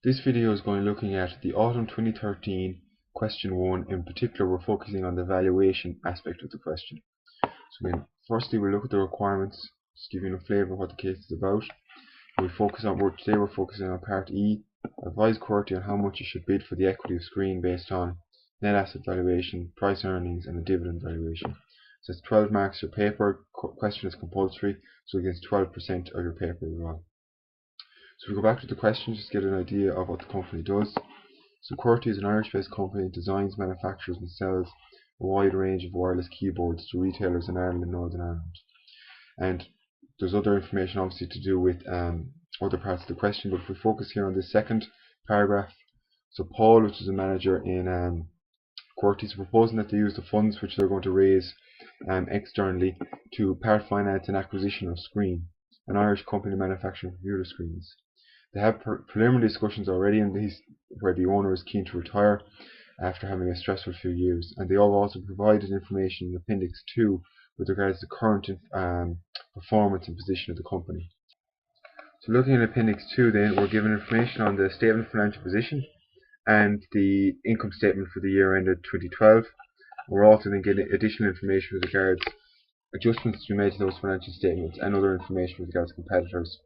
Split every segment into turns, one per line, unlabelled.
This video is going looking at the autumn 2013 question 1. In particular, we're focusing on the valuation aspect of the question. So again, firstly we'll look at the requirements, just give you a flavour of what the case is about. Today we're focusing on part E, advise QWERTY on how much you should bid for the equity of screen based on net asset valuation, price earnings and a dividend valuation. So it's 12 marks your paper, question is compulsory, so against 12% of your paper as well. So if we go back to the question, just get an idea of what the company does. So QWERTY is an Irish-based company that designs, manufactures and sells a wide range of wireless keyboards to retailers in Ireland and Northern Ireland. And there's other information obviously to do with other parts of the question, but if we focus here on this second paragraph, so Paul, which is a manager in QWERTY, is proposing that they use the funds which they're going to raise externally to part finance an acquisition of Screen, an Irish company manufacturing computer screens. They have preliminary discussions already where the owner is keen to retire after having a stressful few years, and they have also provided information in Appendix 2 with regards to current performance and position of the company. So looking at Appendix 2 then, we're given information on the statement of financial position and the income statement for the year ended 2012. We're also then getting additional information with regards adjustments to be made to those financial statements and other information with regards to competitors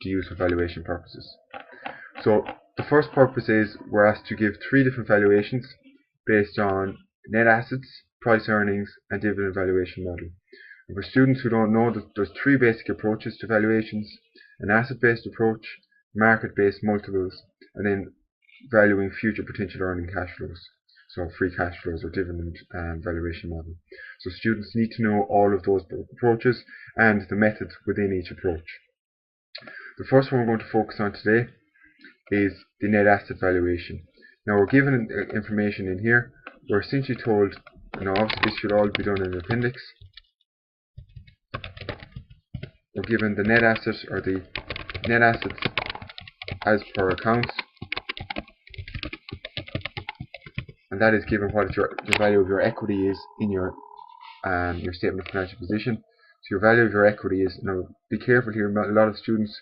to use for valuation purposes. So the first purpose is we're asked to give 3 different valuations based on net assets, price earnings and dividend valuation model. And for students who don't know, there's 3 basic approaches to valuations: an asset-based approach, market-based multiples, and then valuing future potential earning cash flows, so free cash flows or dividend valuation model. So students need to know all of those approaches and the methods within each approach. The first one we're going to focus on today is the net asset valuation. Now we're given information in here. We're essentially told, obviously this should all be done in the appendix. We're given the net assets or the net assets as per accounts, and that is given what the value of your equity is in your statement of financial position. So your value of your equity is, now be careful here, a lot of students,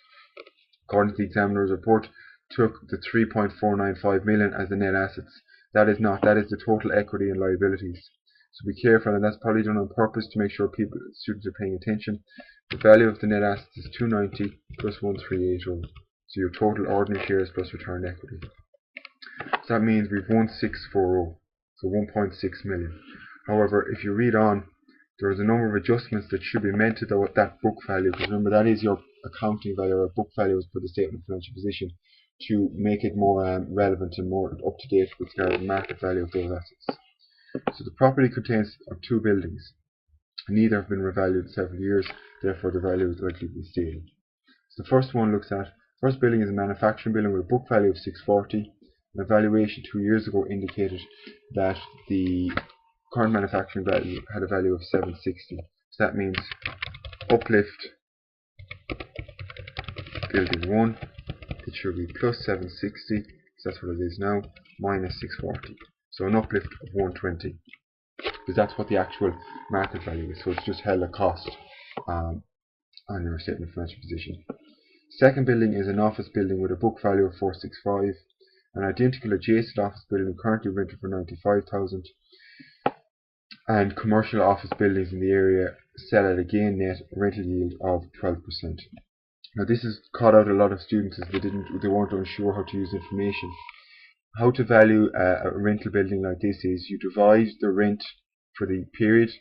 according to the examiner's report, took the 3.495 million as the net assets. That is not, that is the total equity and liabilities. So be careful, and that's probably done on purpose to make sure students are paying attention. The value of the net assets is 290 plus 1380. So your total ordinary shares plus returned equity. So that means we've 1640, so 1.6 million. However, if you read on, there's a number of adjustments that should be made to that book value, because remember that is your accounting value, or book value is for the statement of financial position, to make it more relevant and more up to date with the market value of those assets. So the property contains 2 buildings. Neither have been revalued in several years, therefore the value is likely to be stable. So the first one first building is a manufacturing building with a book value of 640. The valuation 2 years ago indicated that the current manufacturing value had a value of 760. So that means uplift building 1, it should be plus 760, so that's what it is now, minus 640. So an uplift of 120, because that's what the actual market value is. So it's just held at cost on your statement of financial position. Second building is an office building with a book value of 465. An identical adjacent office building currently rented for 95,000, and commercial office buildings in the area sell at a gain net rental yield of 12%. Now this has caught out a lot of students as they weren't unsure how to use information. How to value a rental building like this is you divide the rent for the period,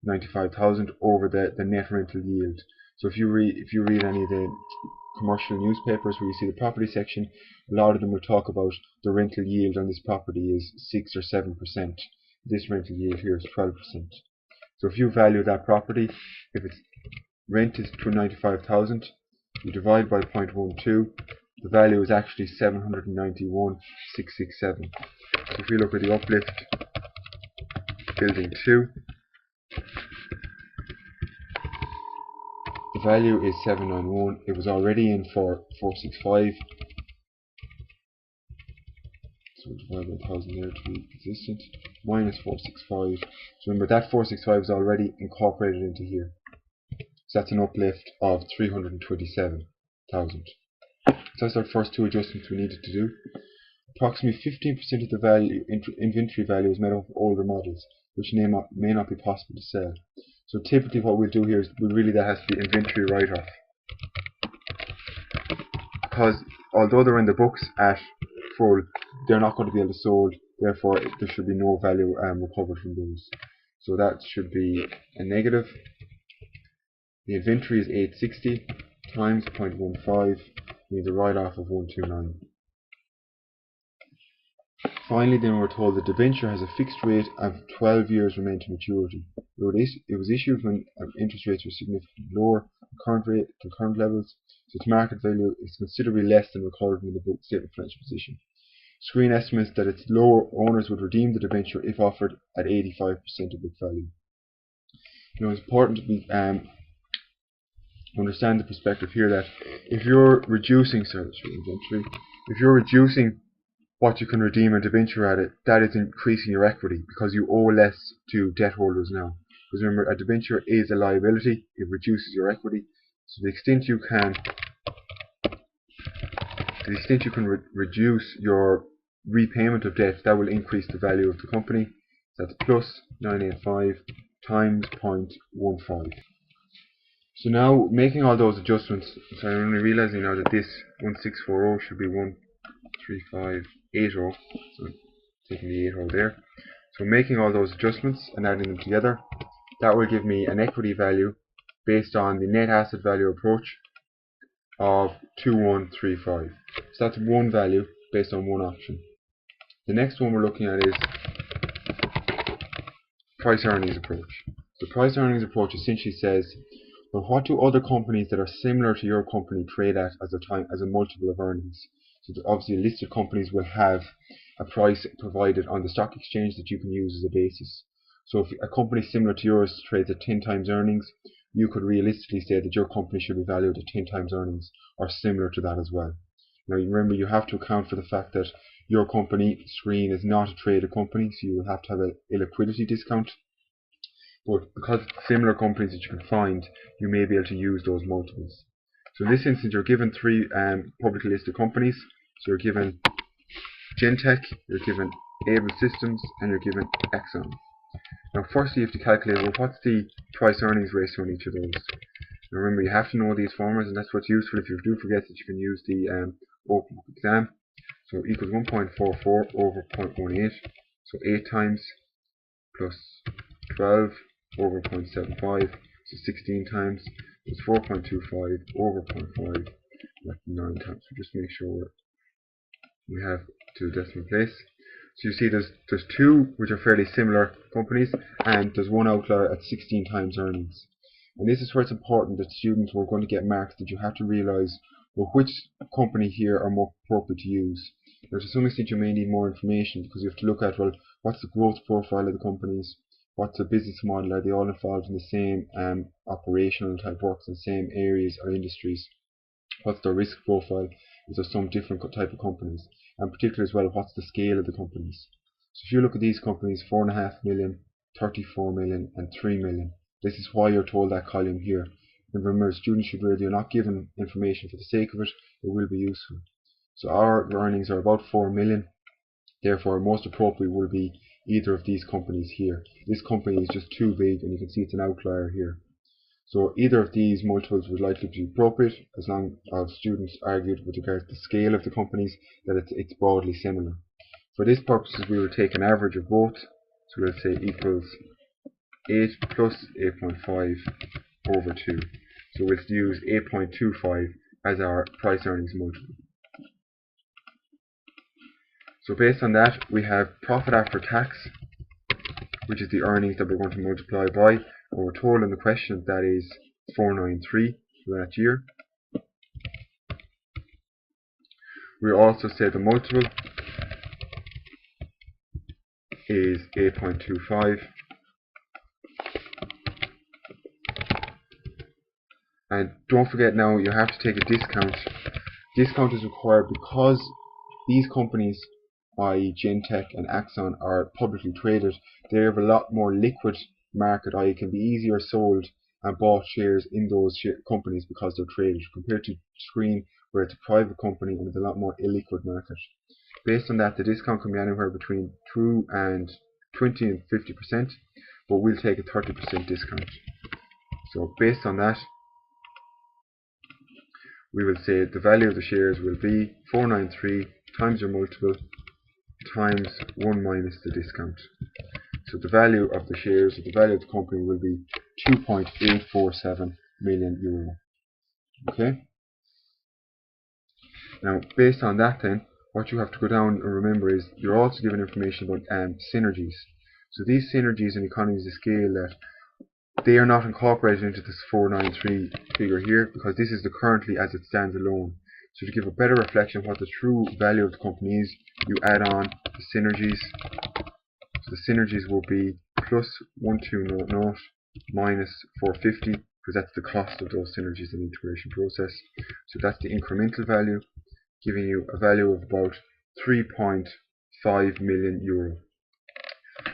95,000, over the net rental yield. So if you read any of the commercial newspapers where you see the property section, a lot of them will talk about the rental yield on this property is 6 or 7%. This rental yield here is 12%. So if you value that property, if its rent is 295,000, you divide by 0.12, the value is actually 791,667. So if you look at the uplift building 2, the value is 791. It was already in for 465. So we'll divide by 1000 there to be consistent. Minus 465. So remember that 465 is already incorporated into here. So that's an uplift of 327,000. So So that's our first two adjustments we needed to do. Approximately 15% of the value inventory value is made up of older models, which may not be possible to sell. So typically what we'll do here is that has to be inventory write-off. Because although they're in the books at full, they're not going to be able to be sold, therefore there should be no value recovered from those. So that should be a negative. The inventory is 860 times 0.15, means a write-off of 129. Finally, then we're told the debenture has a fixed rate of 12 years remain to maturity. It was issued when interest rates were significantly lower than current levels, so its market value is considerably less than recorded in the book statement of financial position. Screen estimates that its lower owners would redeem the debenture if offered at 85% of book value. Now, it's important to understand the perspective here that if you're reducing what you can redeem a debenture at it, that is increasing your equity because you owe less to debt holders now. Because remember, a debenture is a liability, it reduces your equity. So the extent you can reduce your repayment of debt, that will increase the value of the company. So that's plus 985 times 0.15. So now, making all those adjustments, so I'm only realizing now that this 1640 should be 13580, so taking the 80 there. So making all those adjustments and adding them together, that will give me an equity value based on the net asset value approach of 2135. So that's one value based on one option. The next one we're looking at is price earnings approach. The price earnings approach essentially says, well, what do other companies that are similar to your company trade at as a multiple of earnings? So obviously listed companies will have a price provided on the stock exchange that you can use as a basis. So if a company similar to yours trades at 10 times earnings, you could realistically say that your company should be valued at 10 times earnings or similar to that as well. Now remember, you have to account for the fact that your company, Screen, is not a traded company, so you will have to have a illiquidity discount. But because it's similar companies that you can find, you may be able to use those multiples. So in this instance, you're given three publicly listed companies. So you're given Gentech, you're given Able Systems, and you're given Exxon. Now firstly you have to calculate, well, what's the price earnings ratio on each of those. Now remember, you have to know these formulas, and that's what's useful if you do forget that you can use the open book exam. So equals 1.44 over 0.18, so 8 times plus 12 over 0.75, so 16 times, is 4.25 over 0.5, that's 9 times. So just make sure we have to the decimal place. So you see there's two which are fairly similar companies, and there's one outlier at 16 times earnings. And this is where it's important that students who are going to get marks, that you have to realize, well, which company here are more appropriate to use. Now to some extent you may need more information, because you have to look at, well, what's the growth profile of the companies, what's the business model, are they all involved in the same operational type works in the same areas or industries, what's their risk profile, is there some different type of companies, and particularly as well, what's the scale of the companies. So if you look at these companies, 4.5 million, 34 million and 3 million, this is why you're told that column here. And remember, students should realize you're not given information for the sake of it, it will be useful. So our earnings are about 4 million, therefore most appropriate will be either of these companies here. This company is just too big, and you can see it's an outlier here. So either of these multiples would likely be appropriate, as long as students argued with regard to the scale of the companies that it's broadly similar. For this purposes we will take an average of both, so we'll say equals 8 plus 8.5 over 2. So we'll use 8.25 as our price earnings multiple. So based on that, we have profit after tax, which is the earnings that we're going to multiply by, and we're told in the question that is 493 for that year. We also say the multiple is 8.25, and don't forget now, you have to take a discount. Discount is required because these companies, i.e. Gentech and Axon, are publicly traded. They have a lot more liquid market, i.e. can be easier sold and bought shares in those companies because they're traded, compared to Screen, where it's a private company and it's a lot more illiquid market. Based on that, the discount can be anywhere between 20 and 50%, but we'll take a 30% discount. So based on that, we will say the value of the shares will be 493 times your multiple times 1 minus the discount. So the value of the shares, or the value of the company, will be 2.847 million euro. Okay? Now, based on that then, what you have to go down and remember is you're also given information about synergies. So these synergies and economies of scale, that they are not incorporated into this 493 figure here, because this is the currently as it stands alone. So to give a better reflection of what the true value of the company is, you add on the synergies. So the synergies will be plus 1200 minus 450, because that's the cost of those synergies in the integration process. So that's the incremental value, giving you a value of about 3.5 million euro.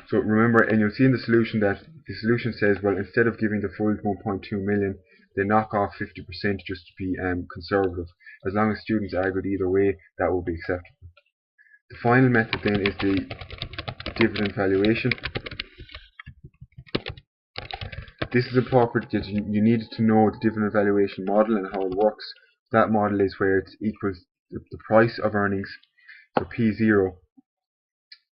So remember, and you'll see in the solution that the solution says, well, instead of giving the full 1.2 million, they knock off 50% just to be conservative. As long as students argued either way, that will be acceptable. The final method then is the dividend valuation. This is appropriate that you need to know the dividend valuation model and how it works. That model is where it equals the price of earnings, so P0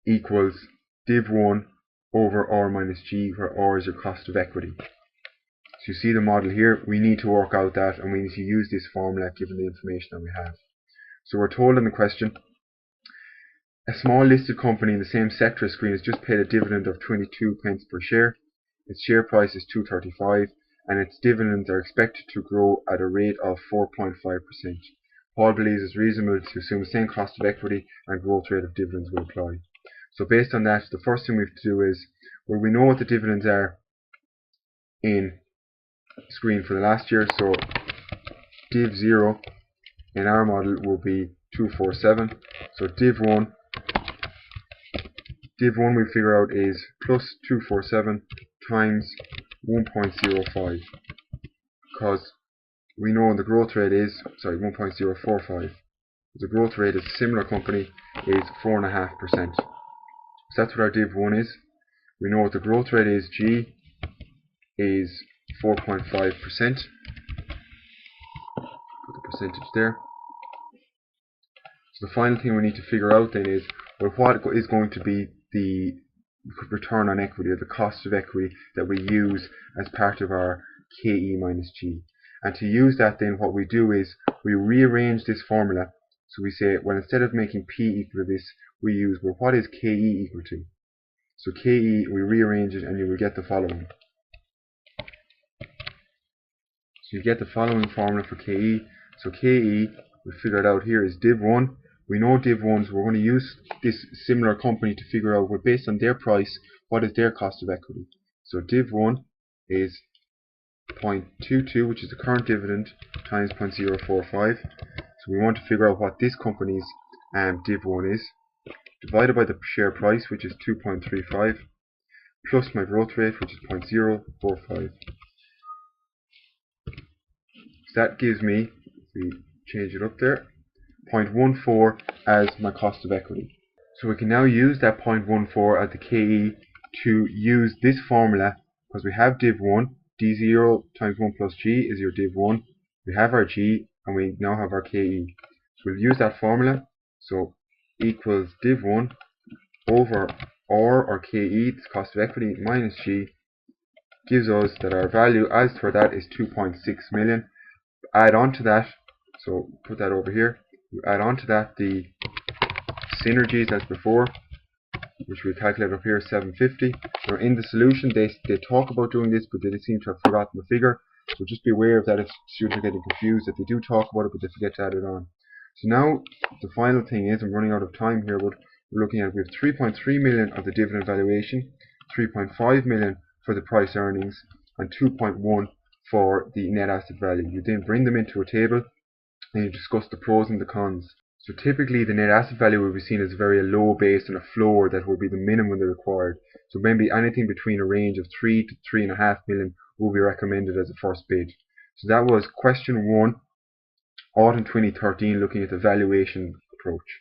equals div1 over R minus G, where R is your cost of equity. So you see the model here, we need to work out that, and we need to use this formula given the information that we have. So we're told in the question, a small listed company in the same sector as Screen has just paid a dividend of 22 pence per share. Its share price is 2.35 and its dividends are expected to grow at a rate of 4.5%. Paul believes it's reasonable to assume the same cost of equity and growth rate of dividends will apply. So based on that, the first thing we have to do is, well, we know what the dividends are in Screen for the last year, so div 0 in our model will be 247. So div 1 we figure out is plus 247 times 1.05, because we know the growth rate is 1.045. The growth rate of a similar company is 4.5%. So that's what our div 1 is. We know what the growth rate is, G is 4.5%. Put the percentage there. So the final thing we need to figure out then is, well, what is going to be the return on equity, or the cost of equity that we use as part of our KE minus G. And to use that then, what we do is we rearrange this formula. So we say, well, instead of making P equal to this, we use, well, what is KE equal to? So KE, we rearrange it and you will get the following. So you get the following formula for KE. So KE, we figured out here, is div 1. We know div 1, so we're going to use this similar company to figure out, well, based on their price, what is their cost of equity. So div 1 is 0.22, which is the current dividend, times 0.045. So we want to figure out what this company's div 1 is, divided by the share price, which is 2.35, plus my growth rate, which is 0.045. So that gives me, if we change it up there, 0.14 as my cost of equity. So we can now use that 0.14 as the KE to use this formula, because we have div 1, D0 times 1 plus G is your div 1. We have our G and we now have our KE. So we'll use that formula. So equals div 1 over R, or KE, the cost of equity, minus G, gives us that our value as for that is 2.6 million. Add on to that, so put that over here. We add on to that the synergies as before, which we calculate up here, 750. Now in the solution they talk about doing this, but they seem to have forgotten the figure. So just be aware of that if students are getting confused, that they do talk about it but they forget to add it on. So now the final thing is, I'm running out of time here, but we're looking at, we have 3.3 million of the dividend valuation, 3.5 million for the price earnings, and 2.1 for the net asset value. You then bring them into a table and you discuss the pros and the cons. So typically the net asset value will be seen as very low base and a floor that will be the minimum they required. So maybe anything between a range of 3 to 3.5 million will be recommended as a first bid. So that was question 1 Autumn 2013, looking at the valuation approach.